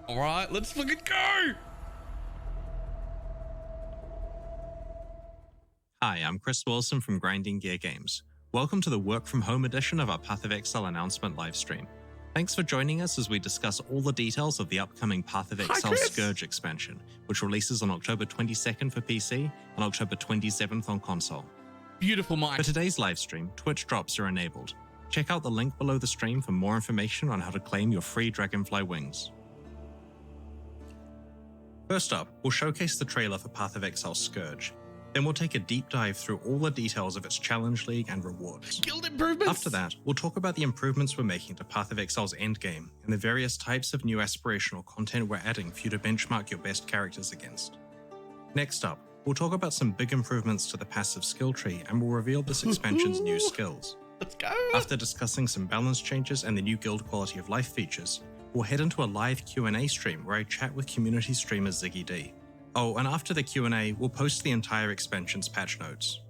All right, let's fucking go. Hi, I'm Chris Wilson from Grinding Gear Games. Welcome to the Work From Home edition of our Path of Exile announcement livestream. Thanks for joining us as we discuss all the details of the upcoming Path of Exile Scourge expansion, which releases on October 22nd for PC and October 27th on console. Beautiful mind. For today's livestream, Twitch drops are enabled. Check out the link below the stream for more information on how to claim your free Dragonfly wings. First up, we'll showcase the trailer for Path of Exile Scourge. Then we'll take a deep dive through all the details of its Challenge League and rewards. Guild improvements! After that, we'll talk about the improvements we're making to Path of Exile's endgame and the various types of new aspirational content we're adding for you to benchmark your best characters against. Next up, we'll talk about some big improvements to the passive skill tree and we'll reveal this expansion's new skills. Let's go! After discussing some balance changes and the new guild quality of life features, we'll head into a live Q&A stream where I chat with community streamer Ziggy D. Oh, and after the Q&A, we'll post the entire expansion's patch notes.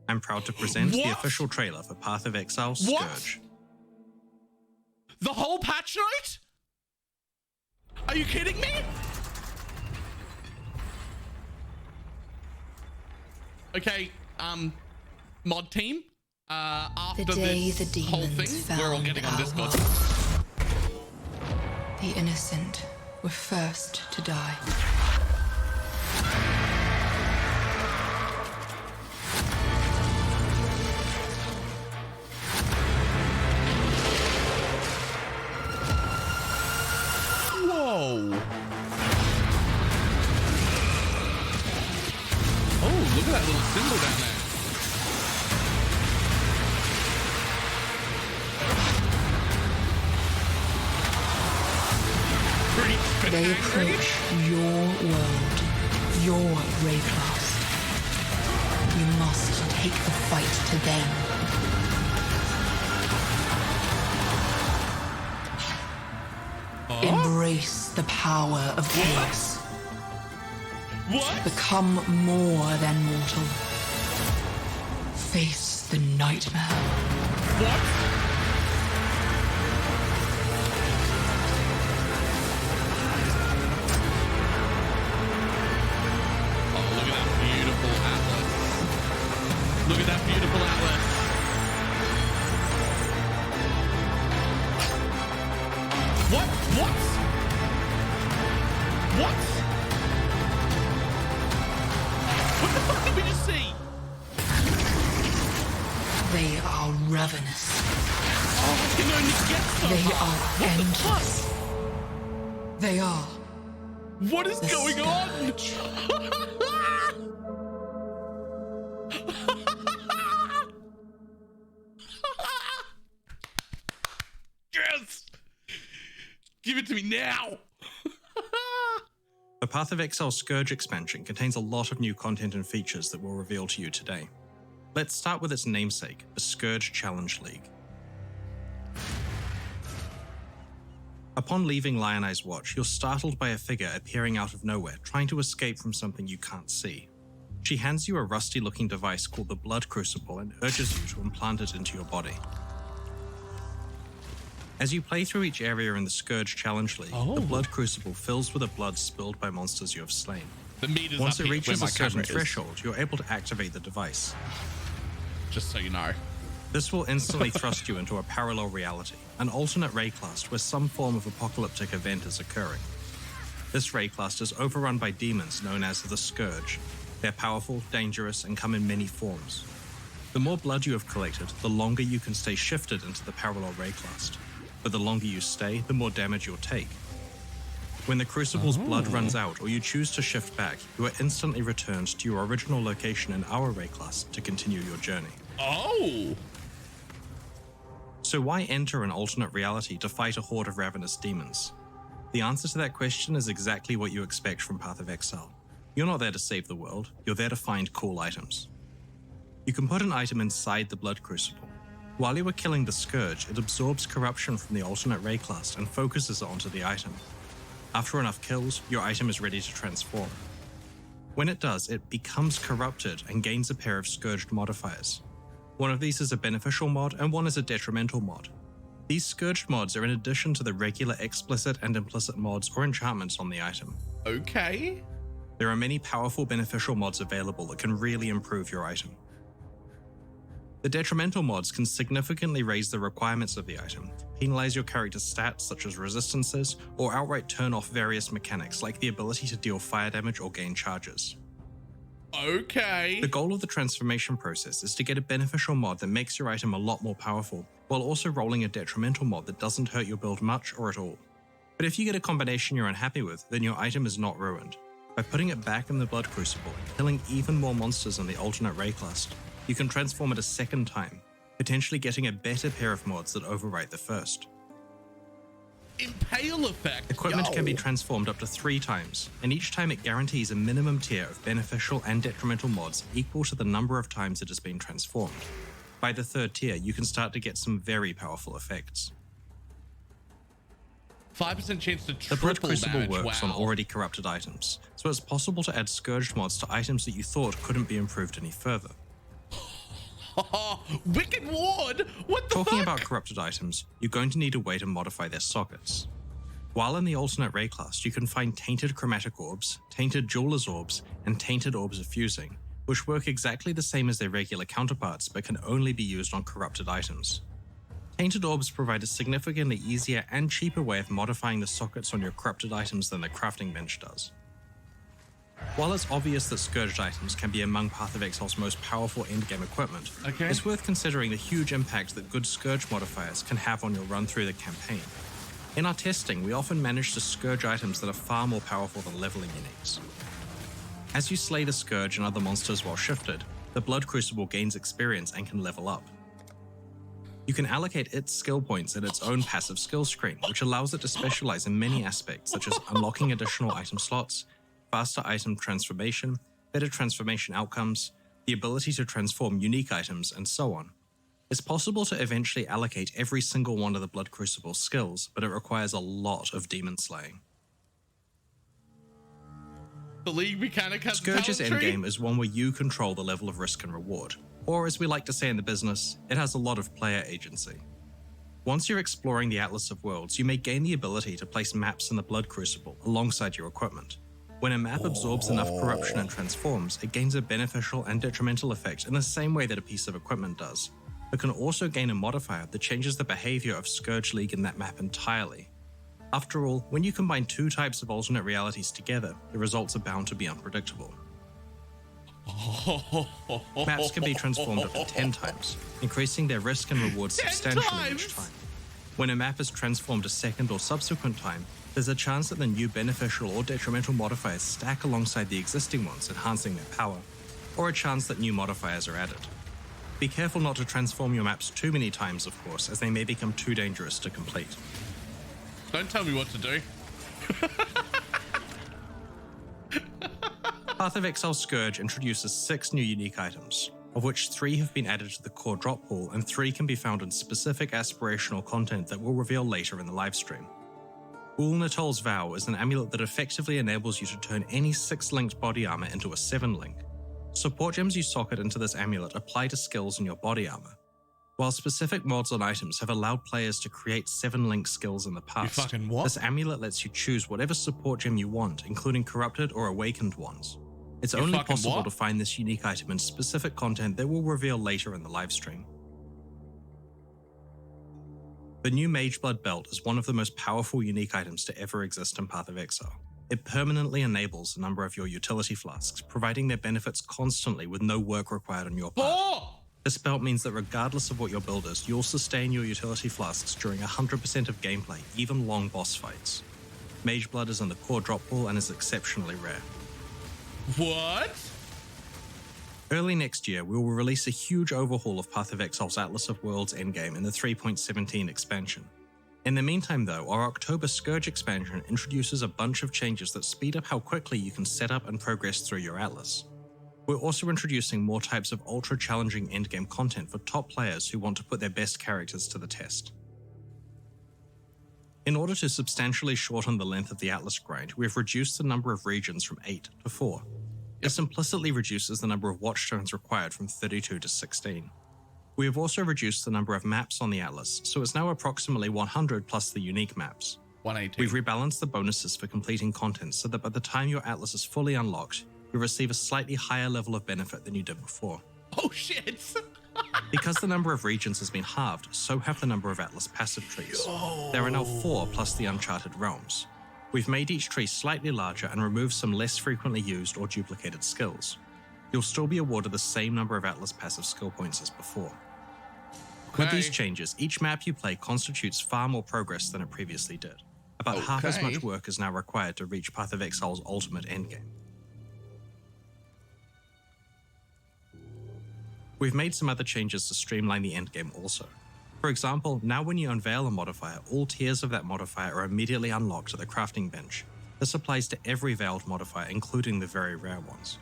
I'm proud to present the official trailer for Path of Exile Scourge. The whole patch note? Are you kidding me? Okay, mod team, after this whole thing, we're all getting on Discord. The innocent were first to die. Whoa! Oh, look at that little symbol down there. They approach your world, your Raycast. You must take the fight to them. Embrace the power of chaos. What? Become more than mortal. Face the nightmare. What? Look at that beautiful atlas. What? What? What? What the fuck did we just see? They are ravenous. Oh, I can only get so They high. are endless. They are. What is going on? Yes! Give it to me now! The Path of Exile Scourge expansion contains a lot of new content and features that we'll reveal to you today. Let's start with its namesake, the Scourge Challenge League. Upon leaving Lion Eye's watch, you're startled by a figure appearing out of nowhere, trying to escape from something you can't see. She hands you a rusty-looking device called the Blood Crucible and urges you to implant it into your body. As you play through each area in the Scourge Challenge League, the Blood Crucible fills with the blood spilled by monsters you have slain. The meter's Once up it here reaches where a my certain camera is. threshold, you're able to activate the device. Just so you know. This will instantly thrust you into a parallel reality, an alternate Raycast where some form of apocalyptic event is occurring. This Raycast is overrun by demons known as the Scourge. They're powerful, dangerous, and come in many forms. The more blood you have collected, the longer you can stay shifted into the parallel Raycast. But the longer you stay, the more damage you'll take. When the Crucible's blood runs out or you choose to shift back, you are instantly returned to your original location in our Raycast to continue your journey. Oh! So why enter an alternate reality to fight a horde of ravenous demons? The answer to that question is exactly what you expect from Path of Exile. You're not there to save the world, you're there to find cool items. You can put an item inside the Blood Crucible. While you are killing the Scourge, it absorbs corruption from the alternate Raycast and focuses it onto the item. After enough kills, your item is ready to transform. When it does, it becomes corrupted and gains a pair of Scourged modifiers. One of these is a beneficial mod and one is a detrimental mod. These Scourged mods are in addition to the regular explicit and implicit mods or enchantments on the item. Okay. There are many powerful beneficial mods available that can really improve your item. The detrimental mods can significantly raise the requirements of the item, penalize your character's stats such as resistances, or outright turn off various mechanics like the ability to deal fire damage or gain charges. Okay. The goal of the transformation process is to get a beneficial mod that makes your item a lot more powerful, while also rolling a detrimental mod that doesn't hurt your build much or at all. But if you get a combination you're unhappy with, then your item is not ruined. By putting it back in the Blood Crucible and killing even more monsters in the alternate Rayclast, you can transform it a second time, potentially getting a better pair of mods that overwrite the first. Impale effect. Equipment can be transformed up to 3 times, and each time it guarantees a minimum tier of beneficial and detrimental mods equal to the number of times it has been transformed. By the 3rd tier, you can start to get some very powerful effects. 5% chance to triple The Blood Crucible damage. works on Wow. already corrupted items, so it's possible to add Scourged mods to items that you thought couldn't be improved any further. Wicked Ward! What the Talking fuck? about corrupted items, you're going to need a way to modify their sockets. While in the alternate Rayclast, you can find Tainted Chromatic Orbs, Tainted Jeweler's Orbs, and Tainted Orbs of Fusing, which work exactly the same as their regular counterparts but can only be used on corrupted items. Tainted Orbs provide a significantly easier and cheaper way of modifying the sockets on your corrupted items than the crafting bench does. While it's obvious that Scourged items can be among Path of Exile's most powerful endgame equipment, Okay. it's worth considering the huge impact that good Scourge modifiers can have on your run through the campaign. In our testing, we often manage to Scourge items that are far more powerful than leveling uniques. As you slay the Scourge and other monsters while shifted, the Blood Crucible gains experience and can level up. You can allocate its skill points in its own passive skill screen, which allows it to specialize in many aspects such as unlocking additional item slots, faster item transformation, better transformation outcomes, the ability to transform unique items, and so on. It's possible to eventually allocate every single one of the Blood Crucible's skills, but it requires a lot of demon slaying. The League mechanic has Scourge's a talent tree? endgame is one where you control the level of risk and reward, or as we like to say in the business, it has a lot of player agency. Once you're exploring the Atlas of Worlds, you may gain the ability to place maps in the Blood Crucible alongside your equipment. When a map absorbs enough corruption and transforms, it gains a beneficial and detrimental effect in the same way that a piece of equipment does, but can also gain a modifier that changes the behavior of Scourge League in that map entirely. After all, when you combine 2 types of alternate realities together, the results are bound to be unpredictable. Maps can be transformed up to 10 times, increasing their risk and reward 10 substantially each times? time. When a map is transformed a second or subsequent time, there's a chance that the new beneficial or detrimental modifiers stack alongside the existing ones, enhancing their power, or a chance that new modifiers are added. Be careful not to transform your maps too many times, of course, as they may become too dangerous to complete. Don't tell me what to do. Path of Exile Scourge introduces 6 new unique items, of which 3 have been added to the core drop pool and 3 can be found in specific aspirational content that we'll reveal later in the livestream. Ulnatol's Vow is an amulet that effectively enables you to turn any 6-linked body armor into a 7-link. Support gems you socket into this amulet apply to skills in your body armor. While specific mods on items have allowed players to create 7-link skills in the past, fucking what? this amulet lets you choose whatever support gem you want, including corrupted or awakened ones. It's You only fucking possible what? to find this unique item in specific content that we'll reveal later in the livestream. The new Mageblood belt is one of the most powerful unique items to ever exist in Path of Exile. It permanently enables a number of your utility flasks, providing their benefits constantly with no work required on your part. Oh! This belt means that regardless of what your build is, you'll sustain your utility flasks during 100% of gameplay, even long boss fights. Mageblood is in the core drop pool and is exceptionally rare. What? Early next year, we will release a huge overhaul of Path of Exile's Atlas of Worlds endgame in the 3.17 expansion. In the meantime though, our October Scourge expansion introduces a bunch of changes that speed up how quickly you can set up and progress through your Atlas. We're also introducing more types of ultra-challenging endgame content for top players who want to put their best characters to the test. In order to substantially shorten the length of the Atlas grind, we have reduced the number of regions from 8 to 4. This implicitly reduces the number of watchstones required from 32 to 16. We have also reduced the number of maps on the Atlas, so it's now approximately 100 plus the unique maps. 180. We've rebalanced the bonuses for completing content so that by the time your Atlas is fully unlocked, you receive a slightly higher level of benefit than you did before. Oh shit! Because the number of regions has been halved, so have the number of Atlas passive trees. There are now 4 plus the Uncharted Realms. We've made each tree slightly larger and removed some less frequently used or duplicated skills. You'll still be awarded the same number of Atlas passive skill points as before. With these changes, each map you play constitutes far more progress than it previously did. About half as much work is now required to reach Path of Exile's ultimate endgame. We've made some other changes to streamline the endgame also. For example, now when you unveil a modifier, all tiers of that modifier are immediately unlocked at the crafting bench. This applies to every veiled modifier, including the very rare ones.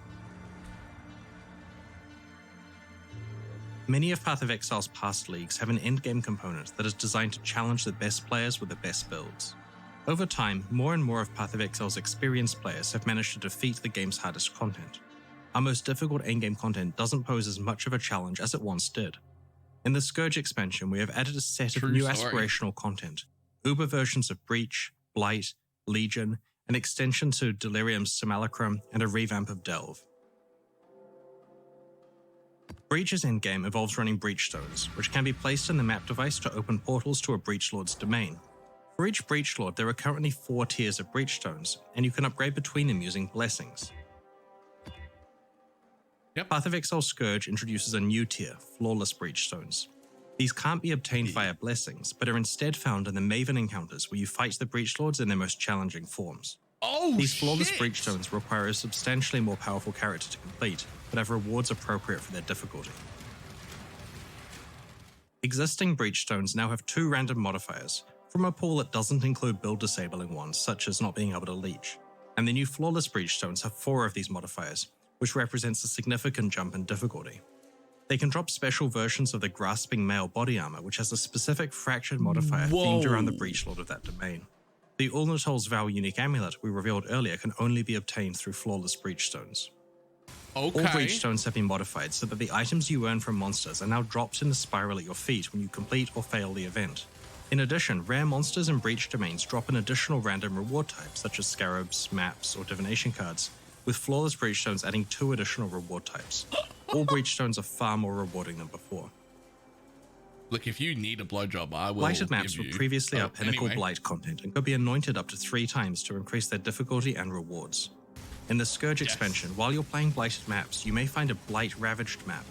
Many of Path of Exile's past leagues have an endgame component that is designed to challenge the best players with the best builds. Over time, more and more of Path of Exile's experienced players have managed to defeat the game's hardest content. Our most difficult endgame content doesn't pose as much of a challenge as it once did. In the Scourge expansion, we have added a set of new aspirational content, Uber versions of Breach, Blight, Legion, an extension to Delirium's Simulacrum, and a revamp of Delve. Breach's endgame involves running Breach Stones, which can be placed in the map device to open portals to a Breach Lord's domain. For each Breach Lord, there are currently 4 tiers of Breach Stones, and you can upgrade between them using blessings. Path of Exile Scourge introduces a new tier, Flawless Breach Stones. These can't be obtained via blessings, but are instead found in the Maven encounters where you fight the Breach Lords in their most challenging forms. These Flawless Breach Stones require a substantially more powerful character to complete, but have rewards appropriate for their difficulty. Existing Breach Stones now have 2 random modifiers, from a pool that doesn't include build disabling ones, such as not being able to leech. And the new Flawless Breach Stones have 4 of these modifiers, which represents a significant jump in difficulty. They can drop special versions of the Grasping Male body armor, which has a specific fractured modifier themed around the Breach Lord of that domain. The Ulnatol's Vow unique amulet we revealed earlier can only be obtained through Flawless Breach Stones. All Breach Stones have been modified so that the items you earn from monsters are now dropped in the spiral at your feet when you complete or fail the event. In addition, rare monsters and Breach domains drop an additional random reward types such as Scarabs, Maps, or Divination cards, with Flawless Breach Stones adding 2 additional reward types. All Breach Stones are far more rewarding than before. Look, if you need a blowjob, I will. Blighted maps were previously our pinnacle Blight content and could be anointed up to 3 times to increase their difficulty and rewards. In the Scourge expansion, while you're playing Blighted maps, you may find a Blight Ravaged map.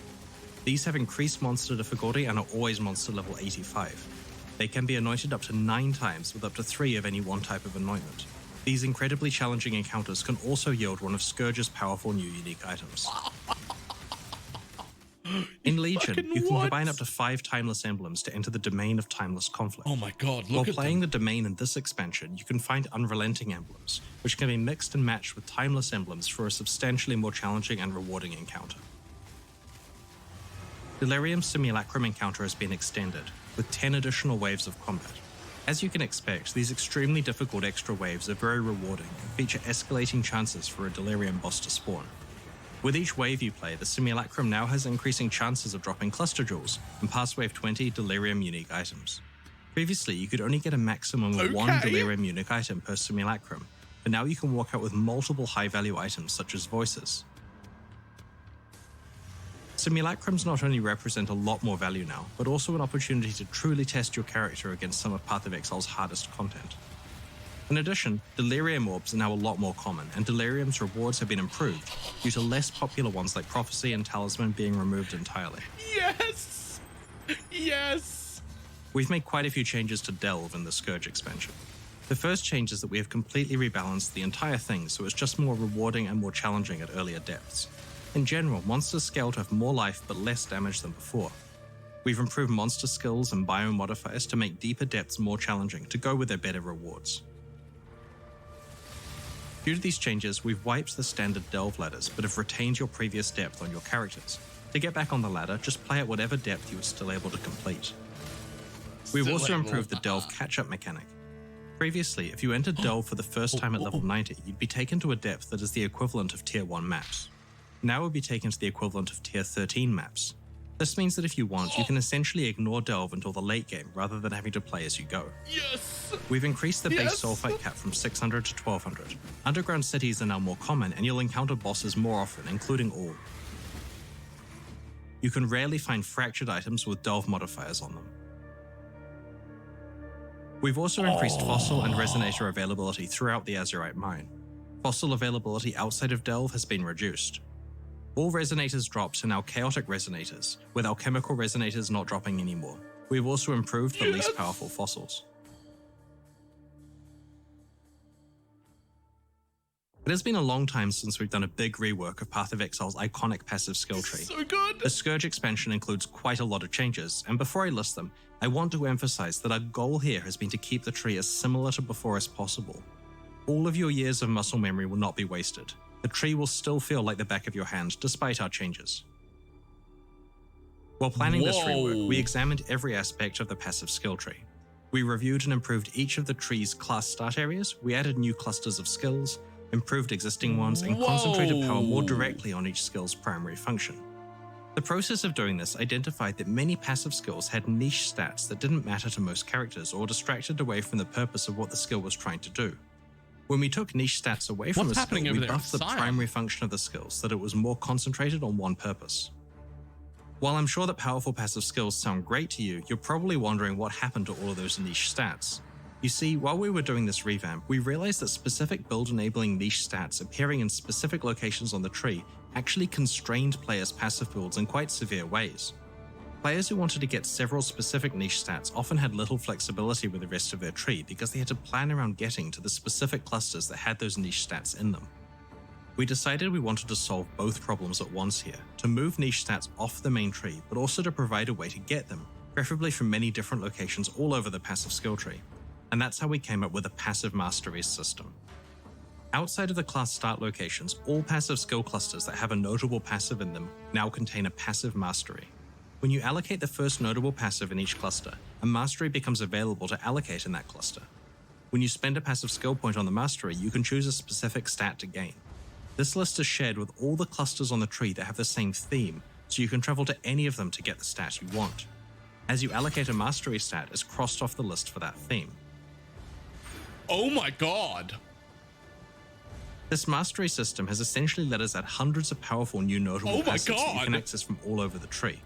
These have increased monster difficulty and are always monster level 85. They can be anointed up to 9 times with up to 3 of any one type of anointment. These incredibly challenging encounters can also yield one of Scourge's powerful new unique items. In Legion, you can combine up to 5 timeless emblems to enter the domain of timeless conflict. Oh my god, look While at them. playing the domain in this expansion, you can find unrelenting emblems, which can be mixed and matched with timeless emblems for a substantially more challenging and rewarding encounter. Delirium's Simulacrum encounter has been extended, with 10 additional waves of combat. As you can expect, these extremely difficult extra waves are very rewarding and feature escalating chances for a Delirium boss to spawn. With each wave you play, the Simulacrum now has increasing chances of dropping Cluster Jewels and past Wave 20 Delirium unique items. Previously, you could only get a maximum of 1 Delirium unique item per Simulacrum, but now you can walk out with multiple high-value items such as Voices. Simulacrums not only represent a lot more value now, but also an opportunity to truly test your character against some of Path of Exile's hardest content. In addition, Delirium Orbs are now a lot more common, and Delirium's rewards have been improved due to less popular ones like Prophecy and Talisman being removed entirely. Yes! Yes! We've made quite a few changes to Delve in the Scourge expansion. The first change is that we have completely rebalanced the entire thing so it's just more rewarding and more challenging at earlier depths. In general, monsters scale to have more life but less damage than before. We've improved monster skills and biome modifiers to make deeper depths more challenging to go with their better rewards. Due to these changes, we've wiped the standard Delve ladders but have retained your previous depth on your characters. To get back on the ladder, just play at whatever depth you were still able to complete. We've also improved the Delve catch-up mechanic. Previously, if you entered Delve for the first time at level 90, you'd be taken to a depth that is the equivalent of Tier 1 maps. Now we'll be taken to the equivalent of Tier 13 maps. This means that if you want, you can essentially ignore Delve until the late game rather than having to play as you go. Yes! We've increased the base sulfite cap from 600 to 1200. Underground cities are now more common and you'll encounter bosses more often, including all. You can rarely find fractured items with Delve modifiers on them. We've also increased fossil and resonator availability throughout the Azurite mine. Fossil availability outside of Delve has been reduced. All resonators drops are now chaotic resonators, with alchemical resonators not dropping anymore. We've also improved the least powerful fossils. It has been a long time since we've done a big rework of Path of Exile's iconic passive skill tree. So good! The Scourge expansion includes quite a lot of changes, and before I list them, I want to emphasize that our goal here has been to keep the tree as similar to before as possible. All of your years of muscle memory will not be wasted. The tree will still feel like the back of your hand, despite our changes. While planning this rework, we examined every aspect of the passive skill tree. We reviewed and improved each of the tree's class start areas, we added new clusters of skills, improved existing ones, and concentrated power more directly on each skill's primary function. The process of doing this identified that many passive skills had niche stats that didn't matter to most characters or distracted away from the purpose of what the skill was trying to do. When we took niche stats away from the skill, we buffed the primary function of the skill so that it was more concentrated on one purpose. While I'm sure that powerful passive skills sound great to you, you're probably wondering what happened to all of those niche stats. You see, while we were doing this revamp, we realized that specific build-enabling niche stats appearing in specific locations on the tree actually constrained players' passive builds in quite severe ways. Players who wanted to get several specific niche stats often had little flexibility with the rest of their tree because they had to plan around getting to the specific clusters that had those niche stats in them. We decided we wanted to solve both problems at once here, to move niche stats off the main tree, but also to provide a way to get them, preferably from many different locations all over the passive skill tree. And that's how we came up with a passive masteries system. Outside of the class start locations, all passive skill clusters that have a notable passive in them now contain a passive mastery. When you allocate the first notable passive in each cluster, a mastery becomes available to allocate in that cluster. When you spend a passive skill point on the mastery, you can choose a specific stat to gain. This list is shared with all the clusters on the tree that have the same theme, so you can travel to any of them to get the stat you want. As you allocate a mastery stat, it's crossed off the list for that theme. Oh my god! This mastery system has essentially let us add hundreds of powerful new notable passives that you can access from all over the tree.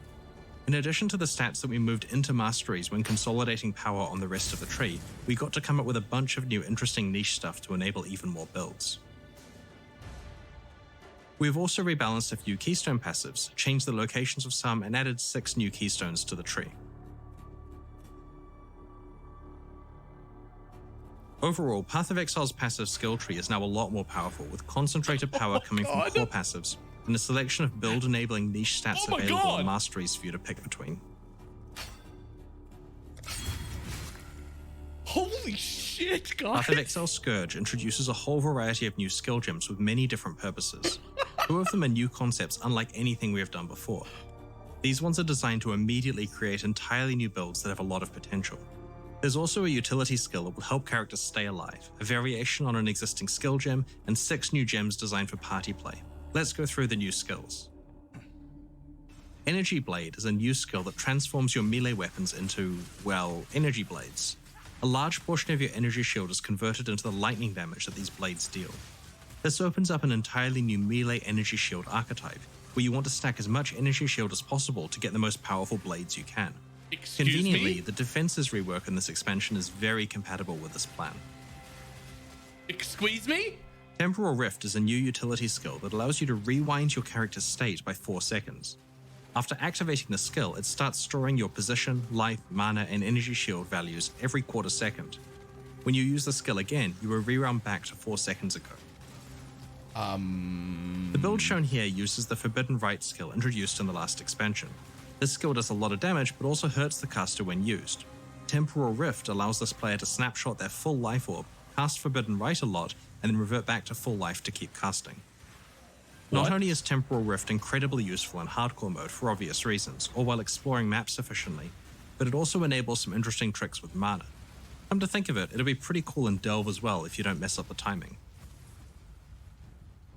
In addition to the stats that we moved into masteries when consolidating power on the rest of the tree, we got to come up with a bunch of new interesting niche stuff to enable even more builds. We've also rebalanced a few keystone passives, changed the locations of some, and added 6 new keystones to the tree. Overall, Path of Exile's passive skill tree is now a lot more powerful, with concentrated power coming from core passives, and a selection of build-enabling niche stats available on masteries for you to pick between. Holy shit, guys! Path of Exile Scourge introduces a whole variety of new skill gems with many different purposes. 2 of them are new concepts unlike anything we have done before. These ones are designed to immediately create entirely new builds that have a lot of potential. There's also a utility skill that will help characters stay alive, a variation on an existing skill gem, and 6 new gems designed for party play. Let's go through the new skills. Energy Blade is a new skill that transforms your melee weapons into, well, energy blades. A large portion of your energy shield is converted into the lightning damage that these blades deal. This opens up an entirely new melee energy shield archetype, where you want to stack as much energy shield as possible to get the most powerful blades you can. Conveniently, the defenses rework in this expansion is very compatible with this plan. Excuse me? Temporal Rift is a new utility skill that allows you to rewind your character's state by 4 seconds. After activating the skill, it starts storing your position, life, mana, and energy shield values every quarter second. When you use the skill again, you will rerun back to 4 seconds ago. The build shown here uses the Forbidden Rite skill introduced in the last expansion. This skill does a lot of damage, but also hurts the caster when used. Temporal Rift allows this player to snapshot their full life orb, cast Forbidden Rite a lot, and then revert back to full life to keep casting. Not only is Temporal Rift incredibly useful in hardcore mode for obvious reasons, or while exploring maps efficiently, but it also enables some interesting tricks with mana. Come to think of it, it'll be pretty cool in Delve as well if you don't mess up the timing.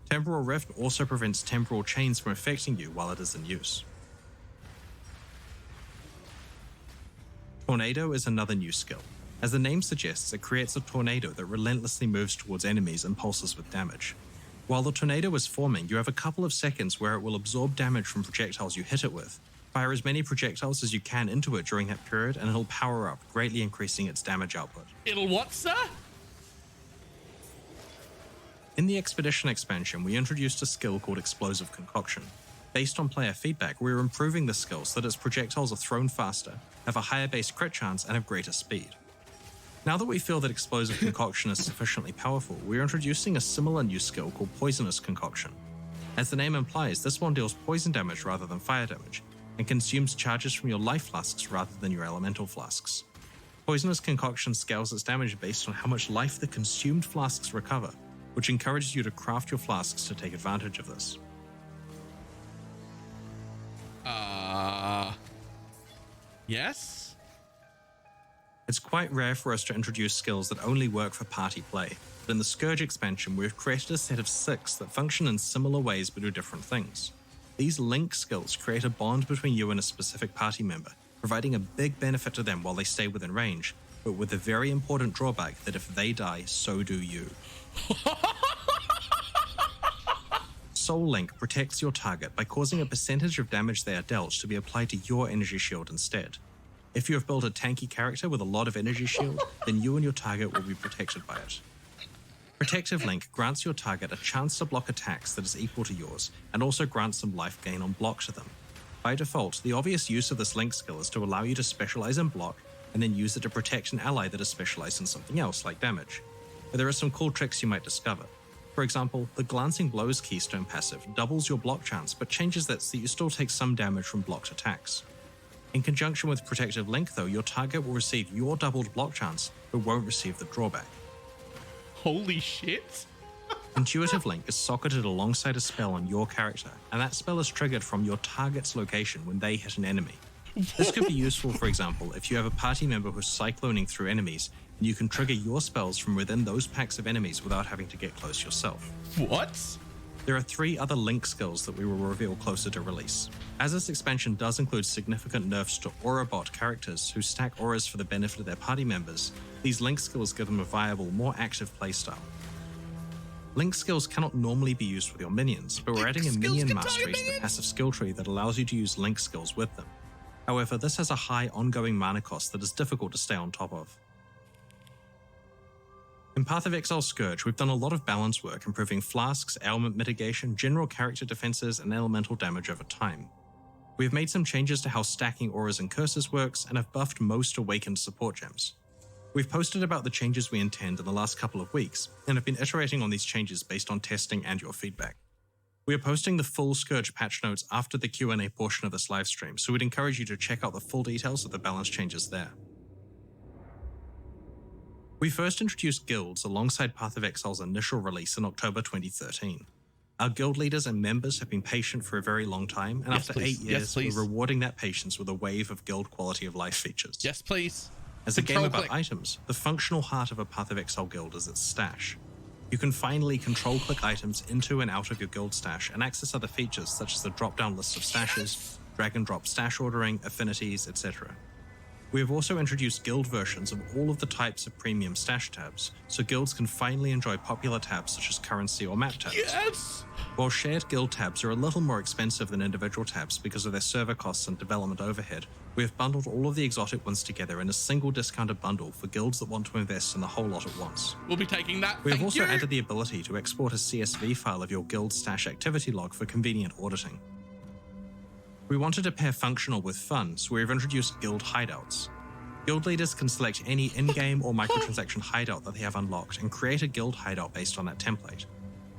Temporal Rift also prevents temporal chains from affecting you while it is in use. Tornado is another new skill. As the name suggests, it creates a tornado that relentlessly moves towards enemies and pulses with damage. While the tornado is forming, you have a couple of seconds where it will absorb damage from projectiles you hit it with. Fire as many projectiles as you can into it during that period, and it'll power up, greatly increasing its damage output. It'll what, sir? In the Expedition expansion, we introduced a skill called Explosive Concoction. Based on player feedback, we're improving the skill so that its projectiles are thrown faster, have a higher base crit chance, and have greater speed. Now that we feel that Explosive Concoction is sufficiently powerful, we're introducing a similar new skill called Poisonous Concoction. As the name implies, this one deals poison damage rather than fire damage, and consumes charges from your life flasks rather than your elemental flasks. Poisonous Concoction scales its damage based on how much life the consumed flasks recover, which encourages you to craft your flasks to take advantage of this. Yes? It's quite rare for us to introduce skills that only work for party play, but in the Scourge expansion, we've created a set of 6 that function in similar ways but do different things. These link skills create a bond between you and a specific party member, providing a big benefit to them while they stay within range, but with the very important drawback that if they die, so do you. Soul Link protects your target by causing a percentage of damage they are dealt to be applied to your energy shield instead. If you have built a tanky character with a lot of energy shield, then you and your target will be protected by it. Protective Link grants your target a chance to block attacks that is equal to yours, and also grants some life gain on block to them. By default, the obvious use of this Link skill is to allow you to specialize in block, and then use it to protect an ally that is specialized in something else, like damage. But there are some cool tricks you might discover. For example, the Glancing Blows keystone passive doubles your block chance, but changes that so that you still take some damage from blocked attacks. In conjunction with Protective Link, though, your target will receive your doubled block chance, but won't receive the drawback. Holy shit. Intuitive Link is socketed alongside a spell on your character, and that spell is triggered from your target's location when they hit an enemy. This could be useful, for example, if you have a party member who's cycloning through enemies, and you can trigger your spells from within those packs of enemies without having to get close yourself. What? There are 3 other Link skills that we will reveal closer to release. As this expansion does include significant nerfs to Aura bot characters who stack auras for the benefit of their party members, these Link skills give them a viable, more active playstyle. Link skills cannot normally be used with your minions, but we're adding a minion mastery to the passive skill tree that allows you to use Link skills with them. However, this has a high ongoing mana cost that is difficult to stay on top of. In Path of Exile Scourge, we've done a lot of balance work improving flasks, ailment mitigation, general character defenses, and elemental damage over time. We've made some changes to how stacking auras and curses works, and have buffed most awakened support gems. We've posted about the changes we intend in the last couple of weeks, and have been iterating on these changes based on testing and your feedback. We are posting the full Scourge patch notes after the Q&A portion of this livestream, so we'd encourage you to check out the full details of the balance changes there. We first introduced guilds alongside Path of Exile's initial release in October 2013. Our guild leaders and members have been patient for a very long time, and after 8 years, we're rewarding that patience with a wave of guild quality of life features. Yes, please. As a game about items, the functional heart of a Path of Exile guild is its stash. You can finally control-click items into and out of your guild stash and access other features such as the drop-down list of stashes, drag-and-drop stash ordering, affinities, etc. We have also introduced guild versions of all of the types of premium stash tabs, so guilds can finally enjoy popular tabs such as currency or map tabs. Yes! While shared guild tabs are a little more expensive than individual tabs because of their server costs and development overhead, we have bundled all of the exotic ones together in a single discounted bundle for guilds that want to invest in the whole lot at once. We'll be taking that. We have also added the ability to export a CSV file of your guild stash activity log for convenient auditing. We wanted to pair functional with fun, so we have introduced guild hideouts. Guild leaders can select any in-game or microtransaction hideout that they have unlocked and create a guild hideout based on that template.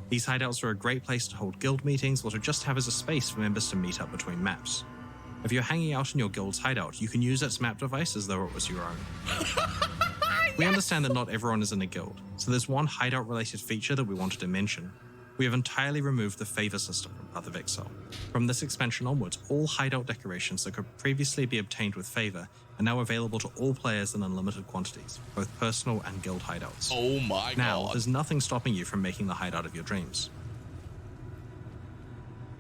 These hideouts are a great place to hold guild meetings or to just have as a space for members to meet up between maps. If you're hanging out in your guild's hideout, you can use its map device as though it was your own. We understand that not everyone is in a guild, so there's one hideout-related feature that we wanted to mention. We have entirely removed the favor system from Path of Exile. From this expansion onwards, all hideout decorations that could previously be obtained with favor are now available to all players in unlimited quantities, both personal and guild hideouts. Oh my god. Now, there's nothing stopping you from making the hideout of your dreams.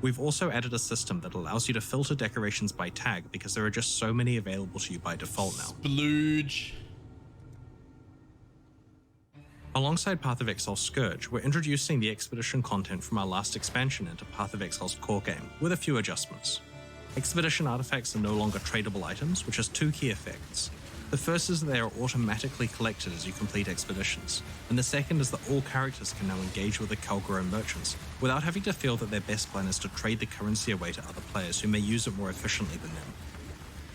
We've also added a system that allows you to filter decorations by tag because there are just so many available to you by default now. Splooge. Alongside Path of Exile Scourge, we're introducing the Expedition content from our last expansion into Path of Exile's core game, with a few adjustments. Expedition artifacts are no longer tradable items, which has two key effects. The first is that they are automatically collected as you complete expeditions, and the second is that all characters can now engage with the Kalgoro merchants without having to feel that their best plan is to trade the currency away to other players who may use it more efficiently than them.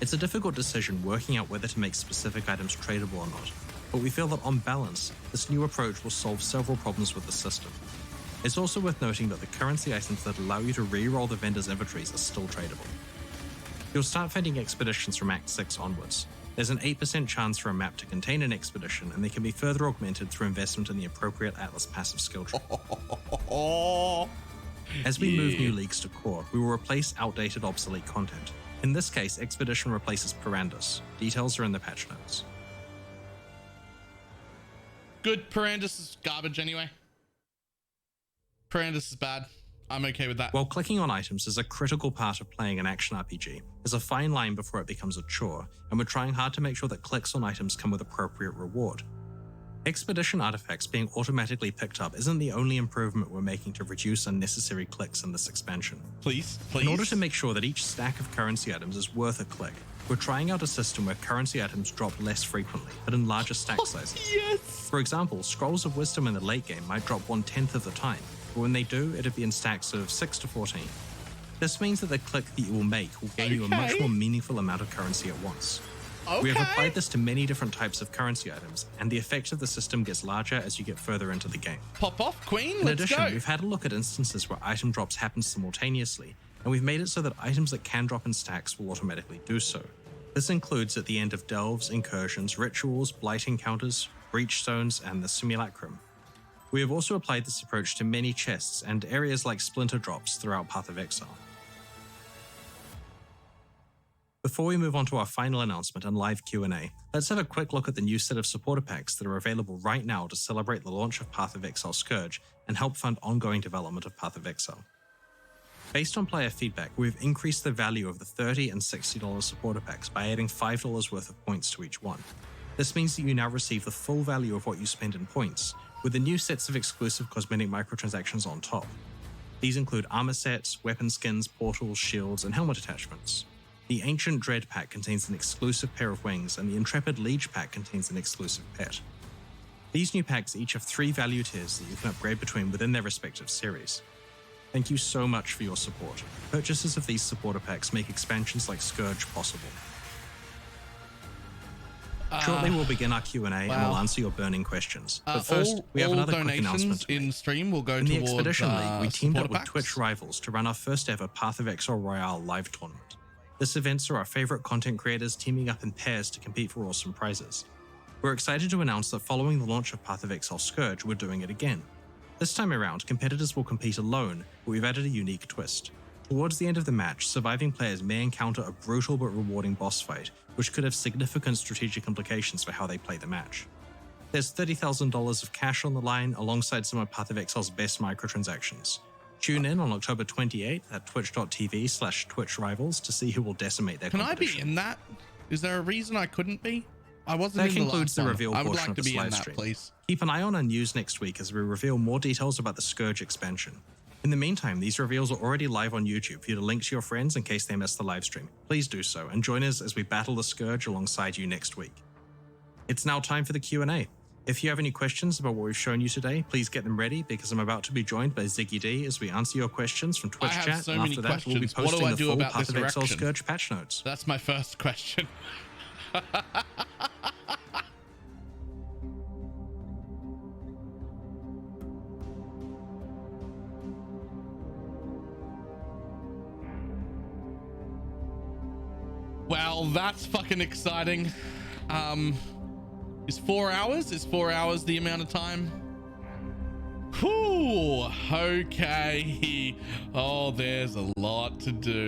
It's a difficult decision working out whether to make specific items tradable or not, but we feel that on balance, this new approach will solve several problems with the system. It's also worth noting that the currency items that allow you to re-roll the vendor's inventories are still tradable. You'll start finding expeditions from Act 6 onwards. There's an 8% chance for a map to contain an expedition, and they can be further augmented through investment in the appropriate Atlas passive skill tree. As we move new leagues to core, we will replace outdated obsolete content. In this case, Expedition replaces Perandus. Details are in the patch notes. Good. Perandus is garbage anyway. Perandus is bad. I'm okay with that. While clicking on items is a critical part of playing an action RPG, there's a fine line before it becomes a chore, and we're trying hard to make sure that clicks on items come with appropriate reward. Expedition artifacts being automatically picked up isn't the only improvement we're making to reduce unnecessary clicks in this expansion. Please. In order to make sure that each stack of currency items is worth a click, we're trying out a system where currency items drop less frequently, but in larger stack sizes. Yes! For example, Scrolls of Wisdom in the late game might drop 1/10 of the time, but when they do, it'd be in stacks of 6 to 14. This means that the click that you will make will gain you a much more meaningful amount of currency at once. We have applied this to many different types of currency items, and the effect of the system gets larger as you get further into the game. Pop off, Queen. In Let's addition, go. we've had a look at instances where item drops happen simultaneously, and we've made it so that items that can drop in stacks will automatically do so. This includes at the end of delves, incursions, rituals, blight encounters, breach zones, and the simulacrum. We have also applied this approach to many chests and areas like splinter drops throughout Path of Exile. Before we move on to our final announcement and live Q&A, let's have a quick look at the new set of supporter packs that are available right now to celebrate the launch of Path of Exile Scourge and help fund ongoing development of Path of Exile. Based on player feedback, we've increased the value of the $30 and $60 supporter packs by adding $5 worth of points to each one. This means that you now receive the full value of what you spend in points, with the new sets of exclusive cosmetic microtransactions on top. These include armor sets, weapon skins, portals, shields, and helmet attachments. The Ancient Dread pack contains an exclusive pair of wings, and the Intrepid Liege pack contains an exclusive pet. These new packs each have 3 value tiers that you can upgrade between within their respective series. Thank you so much for your support. Purchases of these supporter packs make expansions like Scourge possible. Shortly we'll begin our Q&A and we'll answer your burning questions. But first, we have another quick announcement to make. In stream will go in the towards Expedition League, we teamed up with packs. Twitch rivals to run our first ever Path of Exile Royale live tournament. This event saw our favorite content creators teaming up in pairs to compete for awesome prizes. We're excited to announce that following the launch of Path of Exile Scourge, we're doing it again. This time around, competitors will compete alone, but we've added a unique twist. Towards the end of the match, surviving players may encounter a brutal but rewarding boss fight, which could have significant strategic implications for how they play the match. There's $30,000 of cash on the line alongside some of Path of Exile's best microtransactions. Tune in on October 28th at twitch.tv/twitchrivals to see who will decimate their competition. Can I be in that? Is there a reason I couldn't be? I wasn't that in the concludes last the reveal one. I would portion like of to this be in live that, stream. please. Keep an eye on our news next week as we reveal more details about the Scourge expansion. In the meantime, these reveals are already live on YouTube for you to link to your friends in case they missed the live stream. Please do so and join us as we battle the Scourge alongside you next week. It's now time for the Q&A. If you have any questions about what we've shown you today, please get them ready because I'm about to be joined by Ziggy D as we answer your questions from Twitch chat. So and many after that, we'll be questions. What do posting I the do full about Path this of Exile erection? Scourge patch notes. That's my first question. Well, that's fucking exciting. Is 4 hours? Is 4 hours the amount of time? Whew, okay. Oh, there's a lot to do.